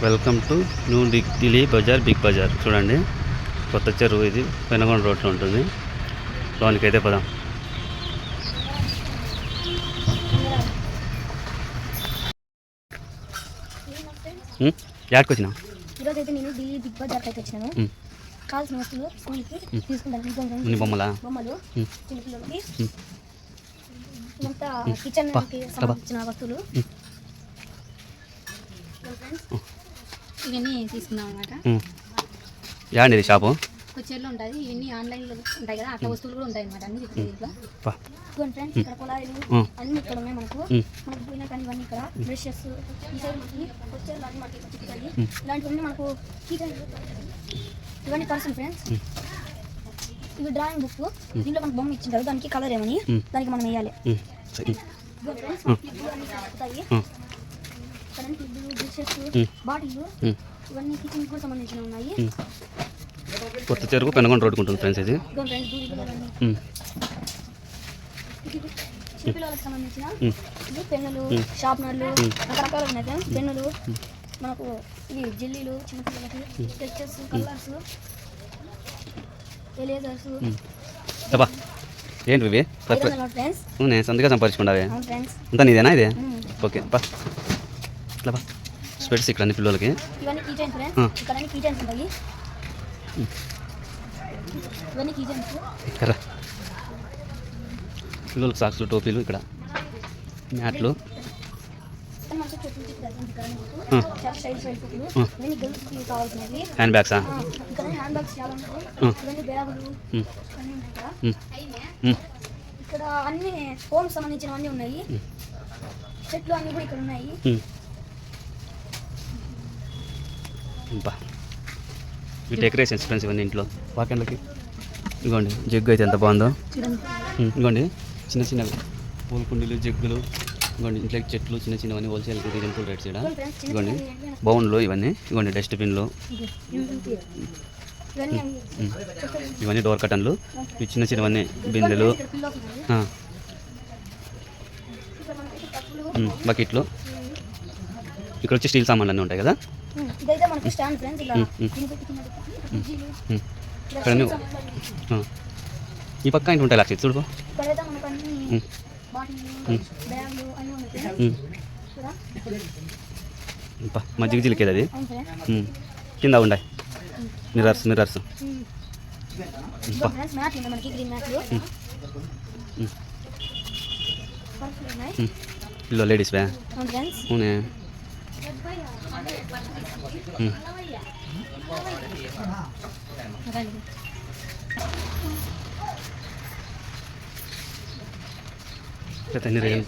Welcome to New Delhi Bazaar Big Bazaar. చూడండి, కొత్త చెరువు ఇది పెనగొండ రోడ్లో ఉంటుంది. లోనికి అయితే పదాం. యాడ్కి వచ్చినా ఈరోజు అయితే నేను ఢిల్లీ బిగ్ బజార్కి అయితే వచ్చినాను. కావాల్సిన వస్తువులు స్కూల్కి తీసుకుంటాను. బొమ్మలు చిన్నపిల్లలకి ఇదంతా కిచెన్కి సంబంధించిన వస్తువులు ఇవన్నీ తీసుకున్నాం అన్నమాట. యాడ్ షాపు కొచ్చేరులో ఉంటుంది. ఇవన్నీ ఆన్లైన్లో ఉంటాయి కదా, అట్లా వస్తువులు కూడా ఉంటాయి అనమాట. అన్ని దీంట్లో ఫ్రెండ్స్ ఇక్కడ కుళాయిలు అన్ని ఇక్కడ ఉన్నాయి. మనకు పోయినా కానీ ఇవన్నీ ఇక్కడ బ్రషెస్ ఈ సైడ్ మనకి కొచ్చేరులో అన్ని మనకి చిక్కుతాయి. ఇలాంటివన్నీ మనకు ఇవన్నీ పర్సన్ ఫ్రెండ్స్. ఇవి డ్రాయింగ్ బుక్. దీంట్లో మనకు బొమ్మ ఇచ్చింటారు, దానికి కలర్ ఏమని దానికి మనం వేయాలి. బాటిల్ ఇవన్నీ కిచెన్ కూడా సంబంధించిన ఉన్నాయి. కొత్త చెరువు పెనగొండ రోడ్డు ఉంటుంది ఫ్రెండ్స్. ఇది చిన్నపిల్లలకు సంబంధించిన పెన్నులు, షార్ప్నర్లు రకరకాలు ఉన్నాయి ఫ్రెండ్స్. పెన్నులు మనకు ఇవి జెల్లీలు, చిన్నపిల్లలకి స్కెచెస్, కలర్స్, ఎరేజర్స్. ఏంటి ఇవి ఫ్రెండ్స్? సంతగా సంపాదించుకుంటావే అంతా నీదేనా ఇది? ఓకే ఇట్లా స్పెట్స్ ఇక్కడ అన్ని పిల్లలకి. ఇవన్నీ కీచైన్స్ ఫ్రెండ్స్. ఇక్కడ అన్ని కీచైన్స్ ఉంటాయి. ఇవన్నీ కీచైన్స్ కదా. పిల్లలకు సాక్స్లు, టోపీలు, ఇక్కడ మ్యాట్లు, హ్యాండ్ బ్యాగ్సా? ఇక్కడ అన్ని హోమ్ సంబంధించినవన్నీ ఉన్నాయి. చెట్లు అన్ని కూడా ఇక్కడ ఉన్నాయి. ఈ డెకరేషన్స్ ఫ్రెండ్స్ ఇవన్నీ ఇంట్లో వాకెన్లకి. ఇదిగోండి జగ్గు అయితే ఎంత బాగుందో. ఇదిగోండి చిన్న చిన్నవి పూల కుండీలు, జగ్గులు. ఇదిగోండి ఇంట్లో చెట్లు చిన్న చిన్నవన్నీ హోల్సేల్ రీజనబుల్ రేట్స్ ఇక్కడ. ఇదిగోండి బౌన్లు ఇవన్నీ. ఇదిగోండి డస్ట్బిన్లు, ఇవన్నీ డోర్ కటన్లు, ఇవి చిన్న చిన్నవన్నీ బిందెలు, బకెట్లు. ఇక్కడ వచ్చి స్టీల్ సామాన్లు అన్నీ ఉంటాయి కదా. ఇక్కడ ఈ పక్క ఇంటి ఉంటాయి లక్ష చూడు. మజ్జిగ చిలికేది అది. కింద ఉన్నాయి మిర్రర్స్. పిల్లో లేడీస్ వే అవునే. అన్ని రేగన్